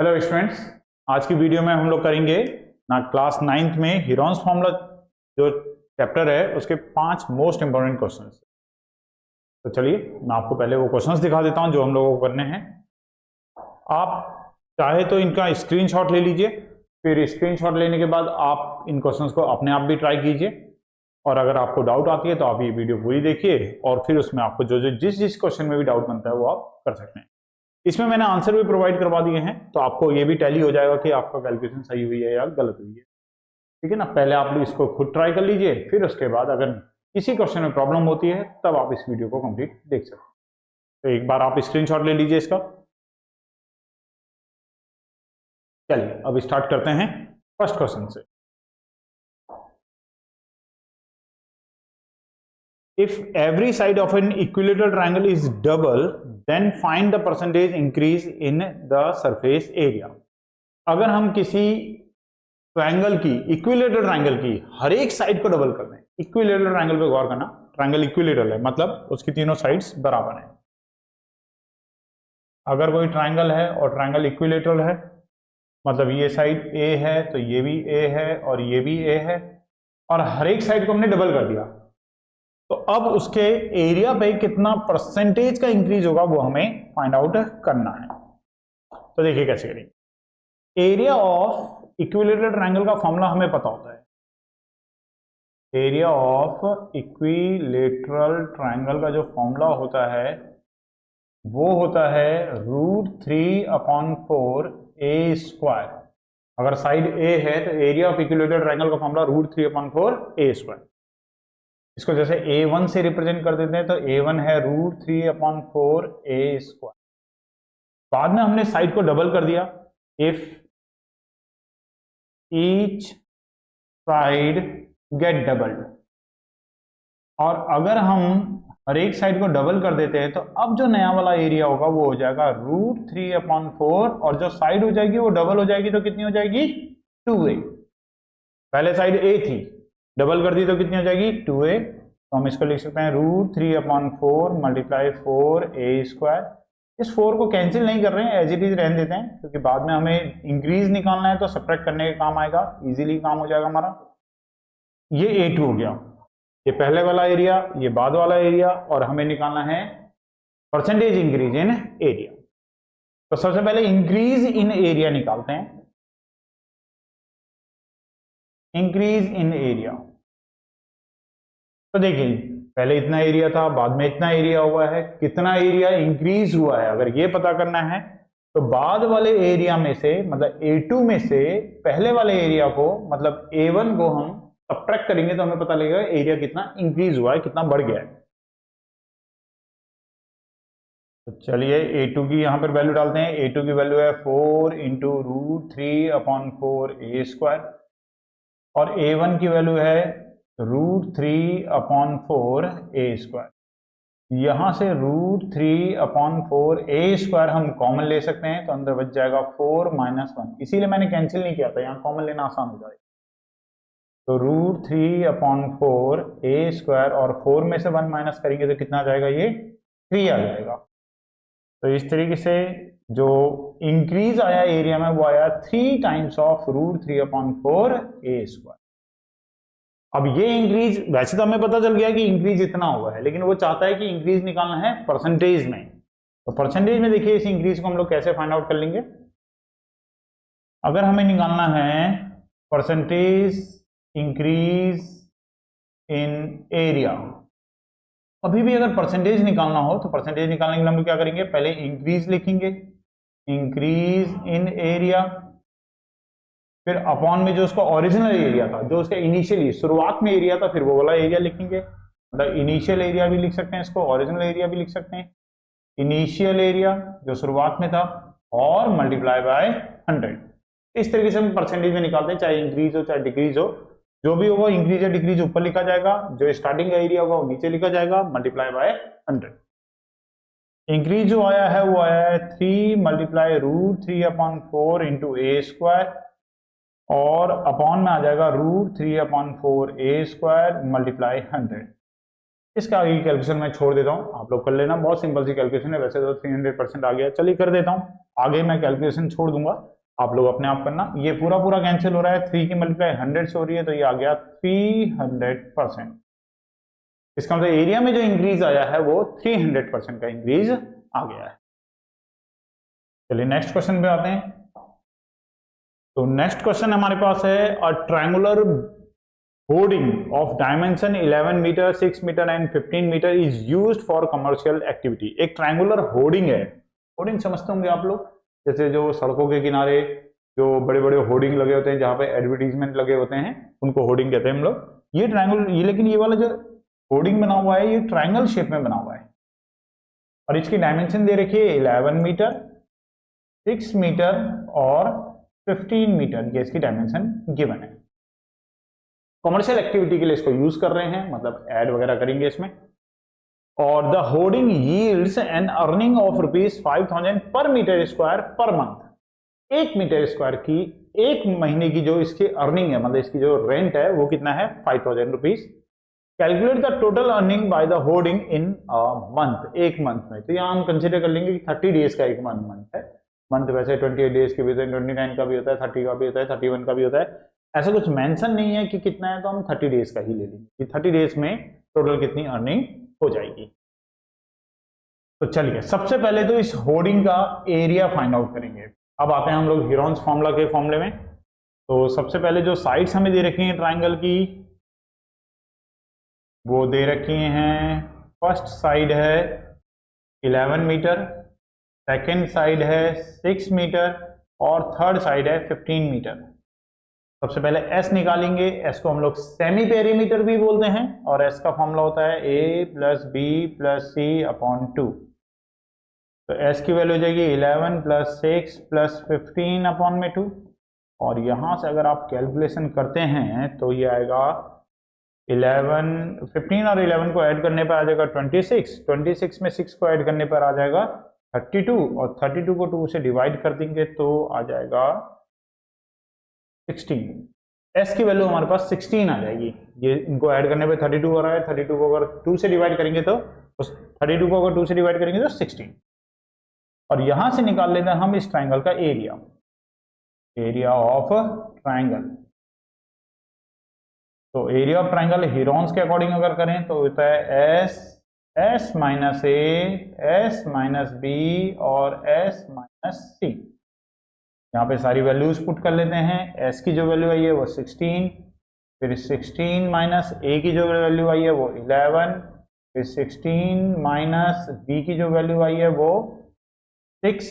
Hello students, आज की video में हम लोग करेंगे ना क्लास 9th में हीरोन्स फॉर्मूला जो चैप्टर है उसके 5 मोस्ट इंपॉर्टेंट क्वेश्चंस। तो चलिए मैं आपको पहले वो क्वेश्चंस दिखा देता हूं जो हम लोगों को करने हैं। आप चाहे तो इनका स्क्रीनशॉट ले लीजिए, फिर स्क्रीनशॉट लेने के बाद आप इन क्वेश्चंस को अपने आप भी ट्राई कीजिए, और अगर आपको डाउट आती है तो आप ये वीडियो पूरी देखिए और फिर उसमें आपको जिस क्वेश्चन में भी डाउट बनता है वो आप कर सकते हैं। इसमें मैंने आंसर भी प्रोवाइड करवा दिए हैं, तो आपको ये भी टैली हो जाएगा कि आपका कैलकुलेशन सही हुई है या गलत हुई है। ठीक है ना, पहले आप इसको खुद ट्राई कर लीजिए, फिर उसके बाद अगर किसी क्वेश्चन में प्रॉब्लम होती है तब आप इस वीडियो को कंप्लीट देख सकते हैं। तो एक बार आप स्क्रीनशॉट ले लीजिए इसका। चलिए अब स्टार्ट करते हैं फर्स्ट क्वेश्चन से। If every side of an equilateral triangle is double, then find the percentage increase in the surface area. अगर हम किसी ट्रायंगल की, इक्विलेटरल ट्रायंगल की हर एक साइड को डबल कर दें, इक्विलेटरल ट्रायंगल पे गौर करना, ट्रायंगल इक्विलेटरल है मतलब उसकी तीनों साइड्स बराबर हैं। अगर कोई ट्रायंगल है और ट्रायंगल इक्विलेटरल है मतलब ये साइड ए है तो ये भी ए है और ये भी ए है, और हर एक साइड को हमने डबल कर दिया, तो अब उसके एरिया पे कितना परसेंटेज का इंक्रीज होगा वो हमें फाइंड आउट करना है। तो देखिए कैसे करेंगे। एरिया ऑफ इक्विलेटरल ट्रायंगल का फॉर्मूला हमें पता होता है। एरिया ऑफ इक्विलेटरल ट्रायंगल का जो फॉर्मूला होता है वो होता है √3/4 ए स्क्वायर। अगर साइड ए है तो एरिया ऑफ इक्विलेटरल ट्रायंगल का फॉर्मूला √3/4 ए स्क्वायर। इसको जैसे a1 से रिप्रेजेंट कर देते हैं तो a1 है √3/4 ए स्क्वायर। बाद में हमने साइड को डबल कर दिया। If each side get doubled, और अगर हम हर एक साइड को डबल कर देते हैं तो अब जो नया वाला एरिया होगा वो हो जाएगा √3/4, और जो साइड हो जाएगी वो डबल हो जाएगी तो कितनी हो जाएगी 2a। पहले साइड a थी, डबल कर दी तो कितनी हो जाएगी 2a। तो हम इसको लिख सकते हैं √3/4 मल्टीप्लाई 4a स्क्वायर। इस 4 को कैंसिल नहीं कर रहे हैं, एज इट इज रहने देते हैं, क्योंकि बाद में हमें इंक्रीज निकालना है तो सब्ट्रैक्ट करने के काम आएगा, इजीली काम हो जाएगा हमारा। ये a2 हो गया, ये पहले वाला एरिया, ये बाद वाला एरिया, और हमें निकालना है परसेंटेज इंक्रीज इन एरिया। तो सबसे पहले इंक्रीज इन एरिया निकालते हैं। इंक्रीज इन एरिया, तो देखिए पहले इतना एरिया था, बाद में इतना एरिया हुआ है, कितना एरिया इंक्रीज हुआ है अगर ये पता करना है तो बाद वाले एरिया में से मतलब A2 में से पहले वाले एरिया को मतलब A1 को हम सब्ट्रैक्ट करेंगे तो हमें पता लगेगा एरिया कितना इंक्रीज हुआ है, कितना बढ़ गया है। तो चलिए A2 की यहां पर वैल्यू डालते हैं। A2 की वैल्यू है 4 × √3/4 ए स्क्वायर, और A1 की वैल्यू है √3/4 ए स्क्वायर। यहां से √3/4 ए स्क्वायर हम कॉमन ले सकते हैं, तो अंदर बच जाएगा 4 - 1, इसीलिए मैंने कैंसिल नहीं किया था, यहाँ कॉमन लेना आसान हो जाएगा। तो √3/4 ए स्क्वायर, और 4 में से 1 माइनस करेंगे तो कितना आ जाएगा, ये 3 आ जाएगा। तो इस तरीके से जो इंक्रीज आया एरिया में वो आया 3 टाइम्स ऑफ √3/4 ए स्क्वायर। अब ये इंक्रीज, वैसे तो हमें पता चल गया कि इंक्रीज इतना हुआ है, लेकिन वो चाहता है कि इंक्रीज निकालना है परसेंटेज में। तो परसेंटेज में देखिए इस इंक्रीज को हम लोग कैसे फाइंड आउट कर लेंगे। अगर हमें निकालना है परसेंटेज इंक्रीज इन एरिया, अभी भी अगर परसेंटेज निकालना हो तो परसेंटेज निकालने के लिए हम लोग क्या करेंगे, पहले इंक्रीज लिखेंगे, इंक्रीज इन एरिया, फिर अपॉन में जो उसका ओरिजिनल एरिया था, जो उसका इनिशियली शुरुआत में एरिया था, फिर वो वाला एरिया लिखेंगे। मतलब इनिशियल एरिया भी लिख सकते हैं इसको, ओरिजिनल एरिया भी लिख सकते हैं। इनिशियल एरिया जो शुरुआत में था, और मल्टीप्लाई बाय 100। इस तरीके से हम परसेंटेज में निकालते हैं, चाहे इंक्रीज हो चाहे डिक्रीज हो, जो भी होगा इंक्रीज या डिक्रीज ऊपर लिखा जाएगा, जो स्टार्टिंग का एरिया होगा वो नीचे लिखा जाएगा, मल्टीप्लाई बाय 100। इंक्रीज जो आया है वो आया है 3 मल्टीप्लाई √3/4 × ए स्क्वायर, और अपॉन में आ जाएगा √3/4 ए स्क्वायर मल्टीप्लाई 100। इसका आगे कैलकुलेशन मैं छोड़ देता हूं, आप लोग कर लेना, बहुत सिंपल सी कैलकुलेशन है, वैसे तो 300% आ गया। चलिए कर देता हूं। आगे मैं कैलकुलेशन छोड़ दूंगा, आप लोग अपने आप करना। ये पूरा पूरा कैंसिल हो रहा है, 3 की मल्टीप्लाई 100 से हो रही है, तो ये आ गया 300%। इसका मतलब एरिया में जो इंक्रीज आया है वो 300% का इंक्रीज आ गया है। चलिए नेक्स्ट क्वेश्चन पे आते हैं। तो नेक्स्ट क्वेश्चन हमारे पास है a triangular hoarding of dimension 11 metre, 6 metre and 15 metre is used for commercial activity. एक ट्रायंगुलर होर्डिंग है, होर्डिंग समझते होंगे आप लोग, जैसे जो सड़कों के किनारे जो बड़े बड़े होर्डिंग लगे होते हैं जहां पे एडवर्टीजमेंट लगे होते हैं, उनको होर्डिंग कहते हैं हम लोग। ये ट्रायंगल, ये लेकिन ये वाला जो होर्डिंग बना हुआ है ये ट्रायंगल शेप में बना हुआ है और इसकी डायमेंशन दे रखी है 11 मीटर, 6 मीटर और 15 मीटर, ये इसकी डायमेंशन गिवन है। कमर्शियल एक्टिविटी के लिए इसको यूज कर रहे हैं, मतलब एड वगैरह करेंगे इसमें। और the hoarding yields an earning of ₹5,000 per metre square per month. 1 metre square की एक महीने की जो इसकी अर्निंग है, मतलब इसकी जो रेंट है वो कितना है, 5,000 rupees. Calculate the total earning by the hoarding in a month, एक मंथ में। तो यहाँ हम कंसिडर कर लेंगे कि 30 डेज का एक मंथ है। मंथ वैसे 28 डेज के भी होते हैं, 29 का भी होता है, 30 का भी होता है, 31 का भी होता है। ऐसा कुछ मेंशन नहीं है कि कितना है, तो हम 30 डेज का ही ले लेंगे कि 30 डेज में टोटल कितनी अर्निंग हो जाएगी। तो चलिए सबसे पहले तो इस होर्डिंग का एरिया फाइंड आउट करेंगे। अब आते हैं हम लोग हीरोन्स फॉर्मूला के फॉर्मूले में। तो सबसे पहले जो साइड्स हमें दे रखी हैं ट्राइंगल की, वो दे रखी हैं, फर्स्ट साइड है 11 मीटर, सेकेंड साइड है 6 मीटर और थर्ड साइड है 15 मीटर। सबसे पहले S निकालेंगे, S को हम लोग सेमी पेरीमीटर भी बोलते हैं और S का फॉर्मूला होता है A + B + C/2। तो S की वैल्यू हो जाएगी 11 + 6 + 15/2। और यहां से अगर आप कैलकुलेशन करते हैं तो ये आएगा 15 और 11 को ऐड करने पर आ जाएगा 26 में 6 को ऐड करने पर आ जाएगा 32 और 32 को 2 से डिवाइड कर देंगे तो आ जाएगा 16। S की वैल्यू हमारे पास 16 आ जाएगी। ये इनको ऐड करने पे 32 हो रहा है, 32 को अगर 2 से डिवाइड करेंगे तो 32 को अगर 2 से डिवाइड करेंगे तो 16। और यहां से निकाल लेते हैं हम इस ट्राइंगल का एरिया, एरिया ऑफ ट्राइंगल। तो एरिया ऑफ ट्राइंगल हीरोन्स के अकॉर्डिंग अगर करें तो होता है S - A, S - B और S - C। यहाँ पे सारी वैल्यूज पुट कर लेते हैं। S की जो वैल्यू आई है वो 16, फिर 16 - A की जो वैल्यू आई है वो 11, फिर 16 - B की जो वैल्यू आई है वो 6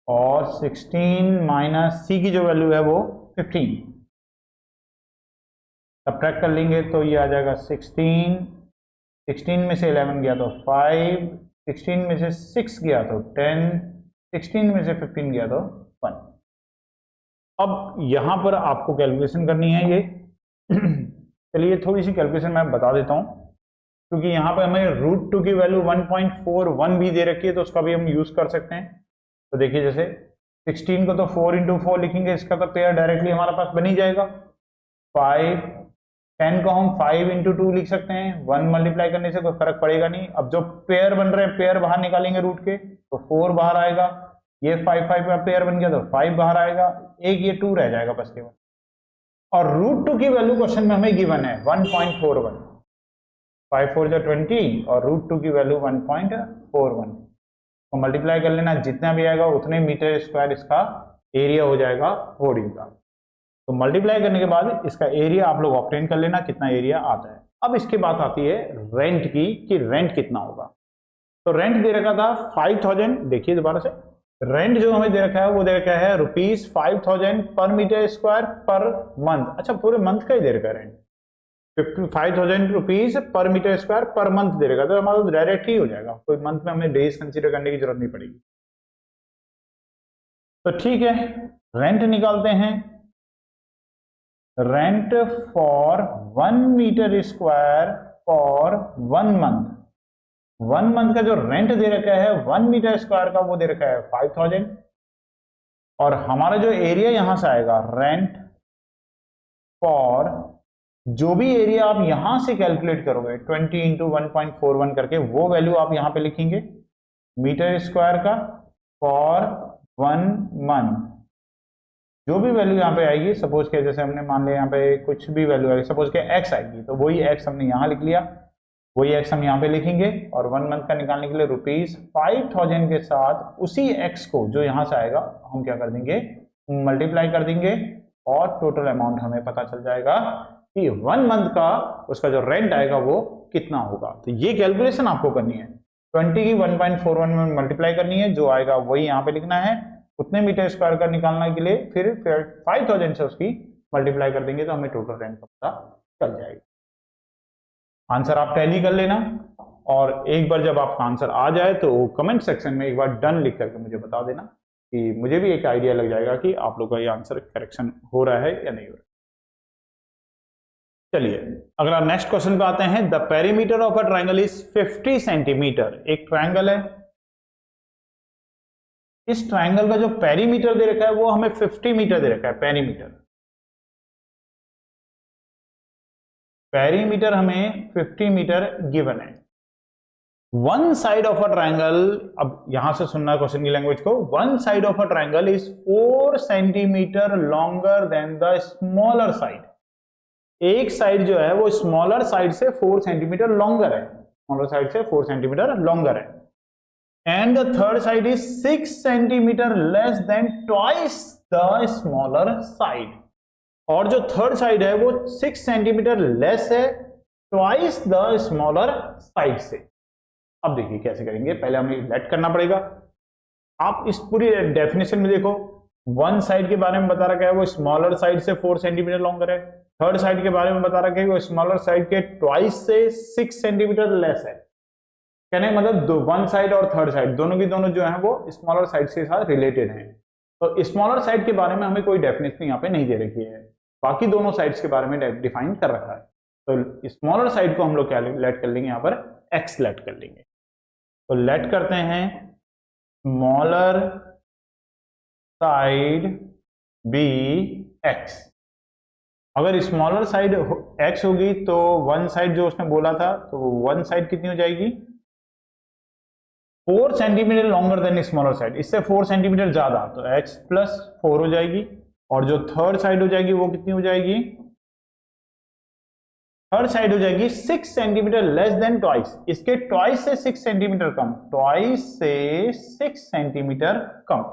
और 16 - C की जो वैल्यू है वो 15। सब्ट्रैक्ट कर लेंगे तो ये आ जाएगा 16 में से 11 गया तो 5, 16 में से 6 गया तो 10, 16 में से 15 गया तो 1। अब यहां पर आपको कैलकुलेशन करनी है ये चलिए थोड़ी सी कैलकुलेशन मैं बता देता हूं, क्योंकि यहाँ पे हमें √2 की वैल्यू 1.41 भी दे रखी है तो उसका भी हम यूज कर सकते हैं। तो देखिए जैसे 16 को तो 4 × 4 लिखेंगे, इसका तो पेयर डायरेक्टली हमारे पास बन ही जाएगा। 5, 10 को हम 5 × 2 लिख सकते हैं, 1 मल्टीप्लाई करने से कोई फर्क पड़ेगा नहीं। अब जो पेयर बन रहे हैं, पेयर बाहर निकालेंगे रूट के तो 4 बाहर आएगा, ये 5 का पेयर बन गया तो 5 बाहर आएगा, एक ये 2 रह जाएगा बस केवल। और √2 की वैल्यू क्वेश्चन में हमें गिवन है 1.41, 5 4 जो 20 और √2 की वैल्यू 1.41 तो मल्टीप्लाई कर लेना, जितना भी आएगा उतने मीटर स्क्वायर इसका एरिया हो जाएगा होर्डिंग का। तो मल्टीप्लाई करने के बाद इसका एरिया आप लोग ऑब्टेन कर लेना कितना एरिया आता है। अब इसके बात आती है रेंट की, कि रेंट कितना होगा। तो रेंट दे रखा था 5000, देखिए दोबारा से रेंट जो हमें दे रखा है वो दे रखा है ₹5,000 per metre square per month. अच्छा पूरे मंथ का ही दे रखा है rent, 5,000 rupees per metre square per month दे रखा, तो हमारा तो डायरेक्ट ही हो जाएगा, कोई मंथ में हमें डेज कंसीडर करने की जरूरत नहीं पड़ेगी। तो ठीक है, रेंट निकालते हैं। Rent for 1 metre square for 1 month, 1 month का जो रेंट दे रखा है 1 मीटर स्क्वायर का वो दे रखा है 5,000। और हमारा जो एरिया यहां से आएगा रेंट फॉर, जो भी एरिया आप यहां से कैलकुलेट करोगे 20 × 1.41 करके वो वैल्यू आप यहां पे लिखेंगे मीटर स्क्वायर का फॉर 1 मंथ, जो भी वैल्यू यहाँ पे आएगी, सपोज के जैसे हमने मान लिया यहाँ पे कुछ भी वैल्यू आएगी, सपोज के x आएगी, तो वही x हमने यहाँ लिख लिया, वही x हम यहाँ पे लिखेंगे, और 1 मंथ का निकालने के लिए ₹5000 के साथ उसी x को जो यहाँ से आएगा हम क्या कर देंगे, मल्टीप्लाई कर देंगे, और टोटल अमाउंट हमें पता चल जाएगा कि 1 मंथ का उसका जो रेंट आएगा वो कितना होगा। तो ये कैलकुलेशन आपको करनी है, 20 की 1.41 में मल्टीप्लाई करनी है, जो आएगा वही यहाँ पे लिखना है, उतने मीटर स्क्वायर का निकालने के लिए फिर 5000 से उसकी मल्टीप्लाई कर देंगे, तो हमें टोटल रेंट का पता चल जाएगा। आंसर आप टैली कर लेना, और एक बार जब आपका आंसर आ जाए तो कमेंट सेक्शन में एक बार डन लिख करके मुझे बता देना, कि मुझे भी एक आइडिया लग जाएगा कि आप लोग का ये आंसर करेक्शन हो रहा है या नहीं हो रहा है। चलिए अगला नेक्स्ट क्वेश्चन पे आते हैं। The perimeter of a triangle is 50 centimetre. एक ट्राइंगल है, इस ट्राइंगल का जो पेरीमीटर दे रखा है वो हमें 50 मीटर दे रखा है। पेरीमीटर हमें 50 मीटर गिवन है। One side of a triangle, अब यहां से सुनना क्वेश्चन की लैंग्वेज को, one side of a triangle is 4 centimetre longer than the smaller side. एक साइड जो है वो स्मॉलर साइड से 4 सेंटीमीटर लॉन्गर है, स्मॉलर साइड से 4 सेंटीमीटर लॉन्गर है। And the third side is 6 centimetre less than twice the smaller side. और जो थर्ड साइड है वो 6 सेंटीमीटर लेस है ट्वाइस द स्मॉलर साइड से। अब देखिए कैसे करेंगे, पहले हमें लेट करना पड़ेगा। आप इस पूरी डेफिनेशन में देखो, वन साइड के बारे में बता रखा है वो स्मॉलर साइड से 4 सेंटीमीटर लॉन्गर है, थर्ड साइड के बारे में बता रखा है वो स्मॉलर साइड के ट्वाइस से 6 सेंटीमीटर लेस है। कहने मतलब वन साइड और थर्ड साइड दोनों की दोनों जो है वो स्मॉलर साइड के साथ रिलेटेड हैं। तो स्मॉलर साइड के बारे में हमें कोई डेफिनेशन यहाँ पे नहीं दे रखी है, बाकी दोनों साइड्स के बारे में डिफाइन कर रखा है। तो स्मॉलर साइड को हम लोग क्या लेट कर लेंगे, यहाँ पर एक्स लेट कर लेंगे। तो लेट करते हैं स्मॉलर साइड बी एक्स। अगर स्मॉलर साइड एक्स होगी तो वन साइड जो उसने बोला था, तो वन साइड कितनी हो जाएगी, 4 centimetre longer than smaller side, इससे 4 सेंटीमीटर ज्यादा, तो x प्लस 4 हो जाएगी। और जो थर्ड साइड हो जाएगी वो कितनी हो जाएगी, थर्ड साइड हो जाएगी 6 सेंटीमीटर लेस देन ट्वाइस, इसके ट्वाइस से 6 सेंटीमीटर कम, ट्वाइस से 6 सेंटीमीटर कम,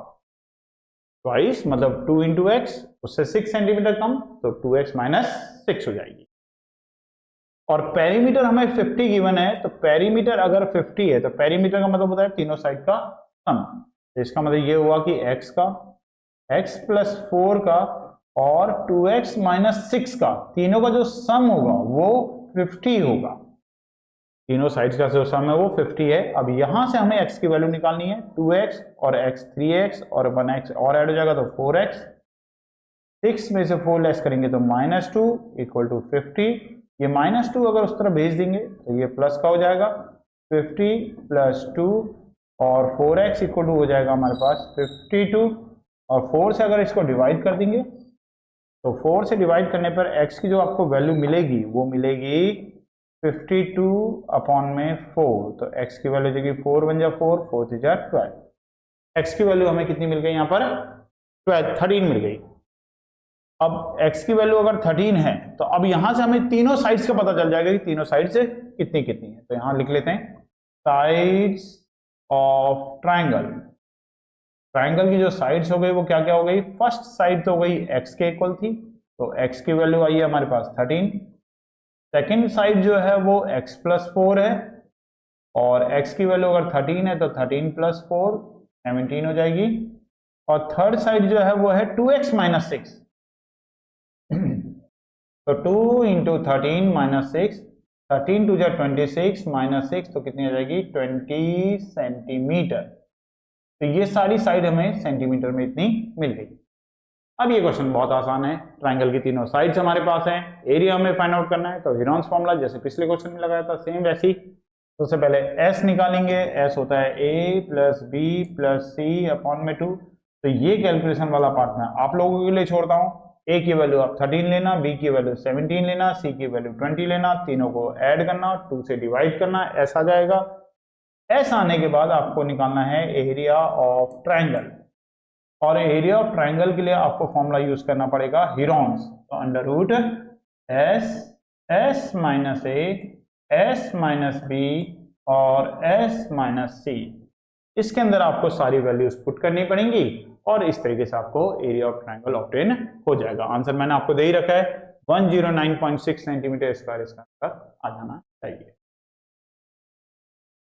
ट्वाइस मतलब 2 इंटू एक्स, उससे 6 सेंटीमीटर कम, तो 2x माइनस 6 हो जाएगी। और पेरीमीटर हमें 50 गिवन है, तो पेरीमीटर अगर 50 है तो पेरीमीटर का मतलब होता है तीनों साइड का सम। तो इसका मतलब ये हुआ कि x का, x प्लस 4 का और 2x माइनस 6 का, तीनों का जो सम होगा वो 50 होगा। तीनों साइड्स का जो सम है वो 50 है। अब यहां से हमें x की वैल्यू निकालनी है, 2x और x 3x और 1x और ऐड हो जाएगा तो 4x, 6 में से 4 लेस करेंगे तो -2 इक्वल टू 50। ये -2 अगर उस तरह भेज देंगे तो ये प्लस का हो जाएगा, 50 प्लस 2 और 4x इक्वल टू हो जाएगा हमारे पास 52। और 4 से अगर इसको डिवाइड कर देंगे तो 4 से डिवाइड करने पर x की जो आपको वैल्यू मिलेगी वो मिलेगी 52 अपॉन में 4, तो x की वैल्यू जाएगी 4 बन जा 4, 4 3 जा 12। x की वैल्यू हमें कितनी मिल गई यहाँ पर, 13 मिल गई। अब x की वैल्यू अगर 13 है तो अब यहां से हमें तीनों साइड्स का पता चल जाएगा कि तीनों साइड से कितनी कितनी है। तो यहां लिख लेते हैं साइड्स ऑफ ट्राइंगल। ट्राइंगल की जो साइड्स हो गई वो क्या क्या हो गई, फर्स्ट साइड तो हो गई x के इक्वल थी, तो x की वैल्यू आई है हमारे पास 13। सेकेंड साइड जो है वो x प्लस 4 है, और x की वैल्यू अगर 13 है तो 13 प्लस 4 17 हो जाएगी। और थर्ड साइड जो है वो है 2x माइनस 6, तो 2 इंटू 13 माइनस 6, 13 टू जा 26 माइनस 6, तो कितनी आ जाएगी 20 सेंटीमीटर। तो ये सारी साइड हमें सेंटीमीटर में इतनी मिल गई। अब ये क्वेश्चन बहुत आसान है, ट्राइंगल की तीनों साइड्स हमारे पास हैं, एरिया हमें फाइंड आउट करना है। तो हेरोन्स फॉर्मूला जैसे पिछले क्वेश्चन में लगाया था सेम वैसे ही। तो सबसे पहले S निकालेंगे, S होता है A plus B plus C upon में 2। तो ये कैलकुलेशन वाला पार्ट मैं आप लोगों के लिए छोड़ता हूँ। A की वैल्यू आप 13 लेना, B की वैल्यू 17 लेना, C की वैल्यू 20 लेना, तीनों को ऐड करना, 2 से डिवाइड करना, S आ जाएगा। S आने के बाद आपको निकालना है एरिया ऑफ ट्राइंगल। और एरिया ऑफ ट्राइंगल के लिए आपको फॉर्मूला यूज करना पड़ेगा हीरोन्स, तो under root S minus A S minus B और एस माइनस सी, इसके अंदर आपको सारी वैल्यूज पुट करनी पड़ेंगी और इस तरीके से आपको एरिया ऑफ ट्राइंगल ऑब्टेन हो जाएगा। आंसर मैंने आपको दे ही रखा है 109.6 सेंटीमीटर स्क्वायर इसका आंसर आ जाना चाहिए।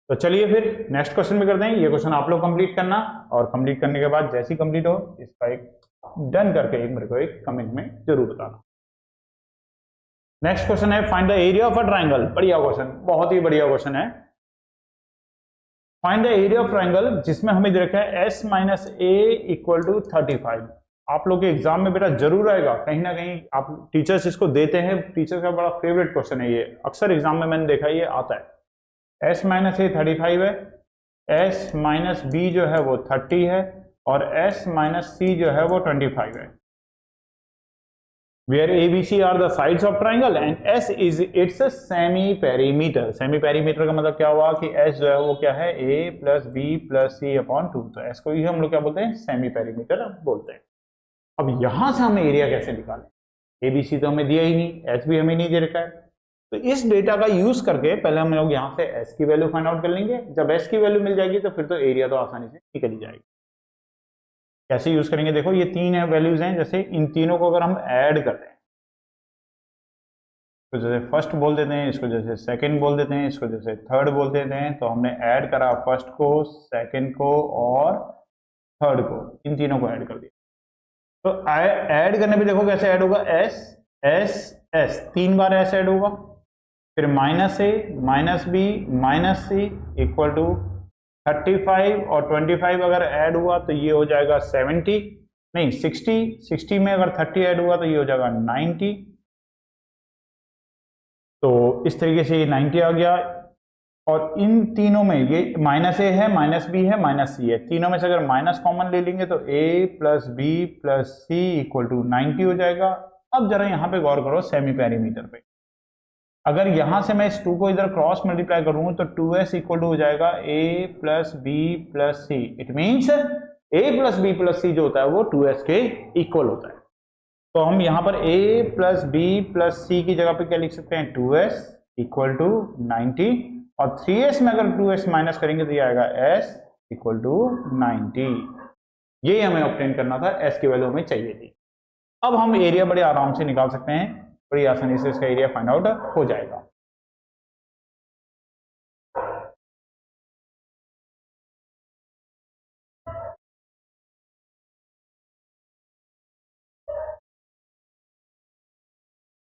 तो चलिए फिर नेक्स्ट क्वेश्चन में करते हैं। ये क्वेश्चन आप लोग कंप्लीट करना और कंप्लीट करने के बाद जैसे ही कंप्लीट हो इसका एक डन करके मेरे को एक कमेंट में जरूर बताना। नेक्स्ट क्वेश्चन है find the area of a triangle. बढ़िया क्वेश्चन, बहुत ही बढ़िया क्वेश्चन है। Find the area of triangle जिसमें हमें दे रखा है s minus a equal to 35। आप लोग के एग्जाम में बेटा जरूर आएगा, कहीं ना कहीं आप टीचर्स इसको देते हैं, टीचर का बड़ा फेवरेट क्वेश्चन है ये, अक्सर एग्जाम में मैंने देखा ये आता है। s माइनस ए 35 है, s माइनस बी जो है वो 30 है और s माइनस सी जो है वो 25 है। Where ABC are the sides of triangle and S is its semi perimeter। Semi perimeter का मतलब क्या हुआ कि S जो है वो क्या है A plus B plus C upon 2, तो S को ही हम लोग क्या बोलते हैं सेमी पेरीमीटर बोलते हैं। अब यहां से हमें एरिया कैसे निकालें, ABC तो हमें दिया ही नहीं, S भी हमें नहीं दे रखा है, तो इस डेटा का यूज करके पहले हम लोग यहाँ से S की वैल्यू फाइंड आउट कर लेंगे। जब S की वैल्यू मिल जाएगी तो फिर तो एरिया तो आसानी से निकल ही जाएगी। कैसे यूज करेंगे, देखो ये तीन वैल्यूज हैं, जैसे इन तीनों को अगर हम ऐड करते हैं तो जैसे फर्स्ट बोल देते हैं, इसको जैसे सेकंड बोल देते हैं, इसको जैसे थर्ड बोल देते हैं, तो हमने ऐड करा फर्स्ट को, सेकंड को और थर्ड को, इन तीनों को ऐड कर दिया। तो ऐड करने पे देखो कैसे ऐड होगा, एस एस एस, 3 बार एस ऐड होगा, फिर minus A minus B minus C equal to 35 और 25 अगर ऐड हुआ तो ये हो जाएगा 70, नहीं 60 में अगर 30 ऐड हुआ तो ये हो जाएगा 90, तो इस तरीके से ये 90 आ गया। और इन तीनों में ये माइनस ए है, माइनस बी है, माइनस सी है, तीनों में से अगर माइनस कॉमन ले लेंगे तो a plus B plus C equal to 90 हो जाएगा। अब जरा यहाँ पे गौर करो सेमी पेरीमीटर पे, अगर यहां से मैं इस 2 को इधर क्रॉस मल्टीप्लाई करूं तो 2s इक्वल टू हो जाएगा a plus B plus C. It means a plus B plus C जो होता है वो 2s के इक्वल होता है। तो हम यहाँ पर a प्लस बी प्लस सी की जगह पे क्या लिख सकते हैं, 2s इक्वल टू 90, और 3s में अगर 2s माइनस करेंगे तो ये आएगा s इक्वल टू 90। यही हमें ऑब्टेन करना था, s की वैल्यू हमें चाहिए थी। अब हम एरिया बड़े आराम से निकाल सकते हैं, बड़ी आसानी से इसका एरिया फाइंड आउट हो जाएगा।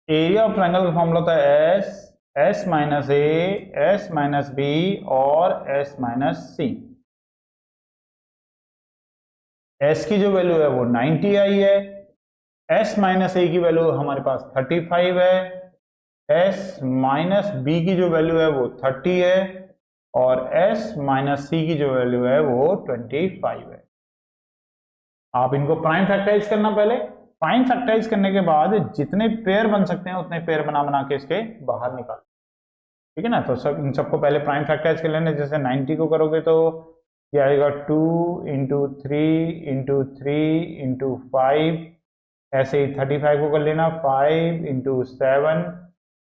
एरिया ऑफ ट्राइंगल का फॉर्मूला होता है S minus A S minus B और एस माइनस सी। एस की जो वैल्यू है वो 90 आई है, एस माइनस ए की वैल्यू हमारे पास 35 है, एस माइनस बी की जो वैल्यू है वो 30 है और एस माइनस सी की जो वैल्यू है वो 25 है। आप इनको प्राइम फैक्टराइज करना, पहले प्राइम फैक्टराइज करने के बाद जितने पेयर बन सकते हैं उतने पेयर बना बना के इसके बाहर निकाल, ठीक है ना। तो सब इन सबको पहले प्राइम फैक्टराइज कर लेने, जैसे 90 को करोगे तो ये आएगा 2 इंटू 3 इंटू 3 इंटू 5, ऐसे ही 35 को कर लेना 5 इंटू 7,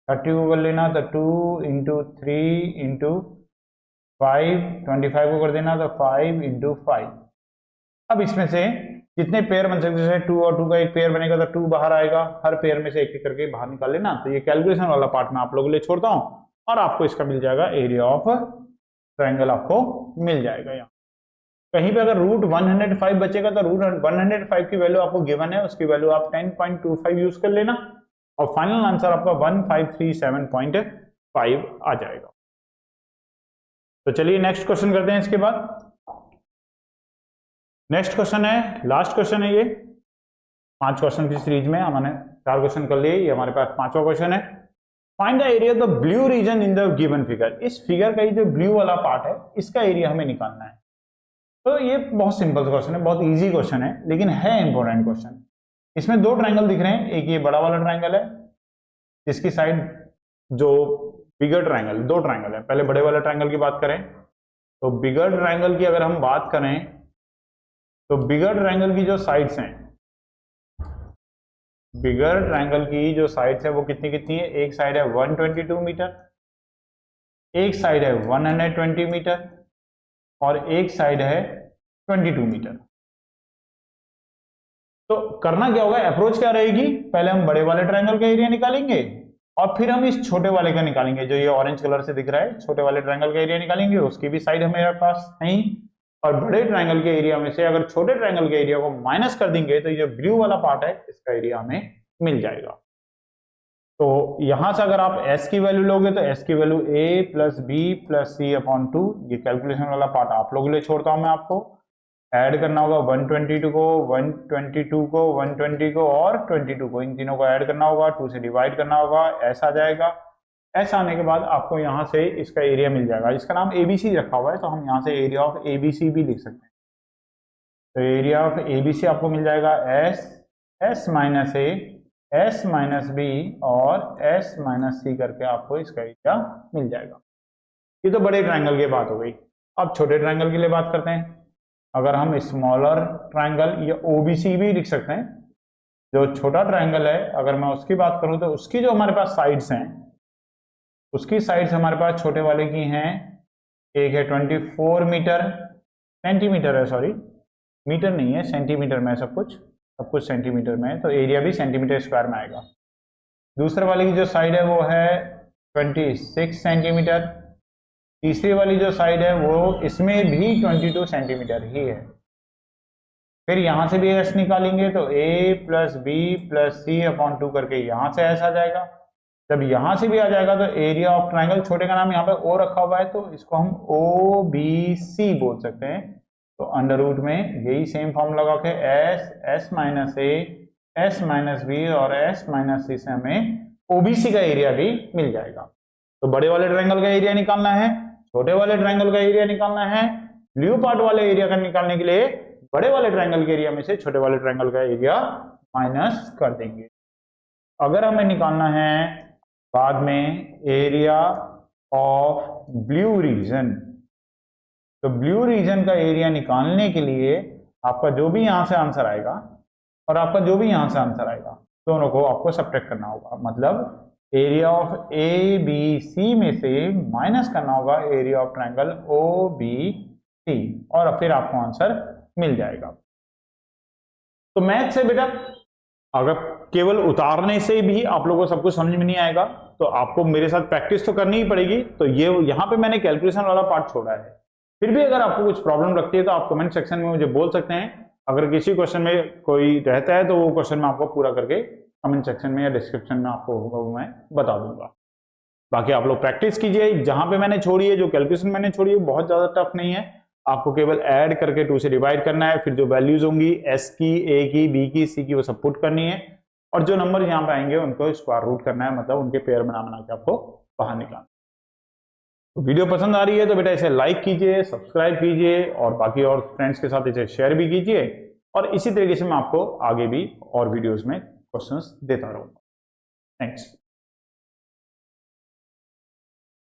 30 को कर लेना तो 2 इंटू 3 इंटू 5, 25 को कर देना तो 5 इंटू 5। अब इसमें से जितने पेयर बन सकते हैं, 2 और 2 का एक पेयर बनेगा तो 2 बाहर आएगा, हर पेयर में से एक एक करके बाहर निकाल लेना। तो ये कैलकुलेशन वाला पार्ट मैं आप लोगों के लिए छोड़ता हूं और आपको इसका मिल जाएगा एरिया ऑफ ट्रायंगल, आपको मिल जाएगा। यहाँ कहीं पे अगर रूट 105 बचेगा तो रूट 105 की वैल्यू आपको गिवन है, उसकी वैल्यू आप 10.25 यूज कर लेना और फाइनल आंसर आपका 1537.5 आ जाएगा। तो चलिए नेक्स्ट क्वेश्चन करते हैं। इसके बाद नेक्स्ट क्वेश्चन है, लास्ट क्वेश्चन है ये 5 क्वेश्चन की सीरीज में, हमने 4 क्वेश्चन कर लिए, ये हमारे पास 5वां क्वेश्चन है। Find the area of the blue region in the given figure. इस फिगर का ये जो ब्लू वाला पार्ट है इसका एरिया हमें निकालना है। तो ये बहुत सिंपल क्वेश्चन है, बहुत इजी क्वेश्चन है, लेकिन है इंपॉर्टेंट क्वेश्चन। इसमें 2 ट्रायंगल दिख रहे हैं, एक ये बड़ा वाला ट्रायंगल है जिसकी साइड जो बिगर ट्रायंगल, 2 ट्रायंगल है। पहले बड़े वाले ट्रायंगल की बात करें तो बिगर ट्रायंगल की अगर हम बात करें तो बिगर ट्रायंगल की जो साइड्स हैं, बिगर ट्रायंगल की जो साइड्स है वो कितनी कितनी है? एक साइड है 122 मीटर, एक साइड है 120 मीटर और एक साइड है 22 मीटर। तो करना क्या होगा, अप्रोच क्या रहेगी, पहले हम बड़े वाले ट्रायंगल का एरिया निकालेंगे और फिर हम इस छोटे वाले का निकालेंगे, जो ये ऑरेंज कलर से दिख रहा है, छोटे वाले ट्रायंगल का एरिया निकालेंगे, उसकी भी साइड हमारे पास है ही। और बड़े ट्रायंगल के एरिया में से अगर छोटे ट्रायंगल के एरिया को माइनस कर देंगे तो ये जो ब्लू वाला पार्ट है इसका एरिया हमें मिल जाएगा। तो यहां से अगर आप s की वैल्यू लोगे तो s की value a plus B plus C upon 2, ये कैलकुलेशन वाला पार्ट आप लोगों के लिए छोड़ता हूं मैं, आपको ऐड करना होगा 122 को 122 को 120 को और 22 को, इन तीनों को ऐड करना होगा, 2 से डिवाइड करना होगा, ऐसा आ जाएगा। ऐसा आने के बाद आपको यहाँ से इसका एरिया मिल जाएगा, इसका नाम ABC रखा हुआ है तो हम यहाँ से एरिया ऑफ ABC भी लिख सकते हैं। तो एरिया ऑफ ABC आपको मिल जाएगा S minus A, S minus B और S माइनस C करके आपको इसका एरिया मिल जाएगा। ये तो बड़े ट्रायंगल की बात हो गई। अब छोटे ट्रायंगल के लिए बात करते हैं। अगर हम स्मॉलर ट्रायंगल या OBC भी लिख सकते हैं, जो छोटा ट्रायंगल है अगर मैं उसकी बात करूं तो उसकी जो हमारे पास साइड्स हैं, उसकी साइड्स हमारे पास छोटे वाले की हैं, एक है 24 मीटर, सेंटीमीटर है, सॉरी मीटर नहीं है, सेंटीमीटर में सब कुछ सेंटीमीटर में है, तो एरिया भी सेंटीमीटर स्क्वायर में आएगा। दूसरे वाले की जो साइड है वो है 26 सेंटीमीटर, तीसरी वाली जो साइड है वो इसमें भी 22 सेंटीमीटर ही है। फिर यहां से भी s निकालेंगे तो a plus B plus C upon 2 करके यहां से s आ जाएगा। जब यहां से भी आ जाएगा तो एरिया ऑफ ट्रायंगल, छोटे का नाम यहाँ पे o रखा हुआ है तो इसको हम OBC बोल सकते हैं। तो अंडर रूट में यही सेम फॉर्मूला लगा के s minus a, s minus B और s माइनस सी से हमें OBC का एरिया भी मिल जाएगा। तो बड़े वाले ट्रायंगल का एरिया निकालना है, छोटे वाले ट्रायंगल का एरिया निकालना है। ब्लू पार्ट वाले एरिया का निकालने के लिए बड़े वाले ट्रायंगल के एरिया में से छोटे वाले ट्रायंगल का एरिया माइनस कर देंगे। अगर हमें निकालना है बाद में एरिया ऑफ ब्लू रीजन, तो ब्लू रीजन का एरिया निकालने के लिए आपका जो भी यहां से आंसर आएगा और आपका जो भी यहां से आंसर आएगा, दोनों को आपको सब्ट्रैक्ट करना होगा। मतलब एरिया ऑफ ABC में से माइनस करना होगा एरिया ऑफ ट्रायंगल OBC और फिर आपको आंसर मिल जाएगा। तो मैथ से बेटा अगर केवल उतारने से भी आप लोगों को सब कुछ समझ में नहीं आएगा तो आपको मेरे साथ प्रैक्टिस तो करनी ही पड़ेगी। तो ये यहाँ पे मैंने कैलकुलेशन वाला पार्ट छोड़ा है। फिर भी अगर आपको कुछ प्रॉब्लम लगती है तो आप कमेंट सेक्शन में मुझे बोल सकते हैं। अगर किसी क्वेश्चन में कोई रहता है तो वो क्वेश्चन मैं आपको पूरा करके कमेंट सेक्शन में या डिस्क्रिप्शन में आपको मैं बता दूंगा। बाकी आप लोग प्रैक्टिस कीजिए। जहां पे मैंने छोड़ी है, जो कैलकुलेशन मैंने छोड़ी है, बहुत ज्यादा टफ नहीं है। आपको केवल ऐड करके 2 से डिवाइड करना है, फिर जो वैल्यूज होंगी S की, A की, B की, C की, वो सब पुट करनी है और जो नंबर यहाँ पे आएंगे उनको स्क्वायर रूट करना है, मतलब उनके पेयर बना बना के आपको बाहर निकालना। तो वीडियो पसंद आ रही है तो बेटा इसे लाइक कीजिए, सब्सक्राइब कीजिए और बाकी और फ्रेंड्स के साथ इसे शेयर भी कीजिए और इसी तरीके से मैं आपको आगे भी और वीडियोज में क्वेश्चंस देता रहूंगा। थैंक्स।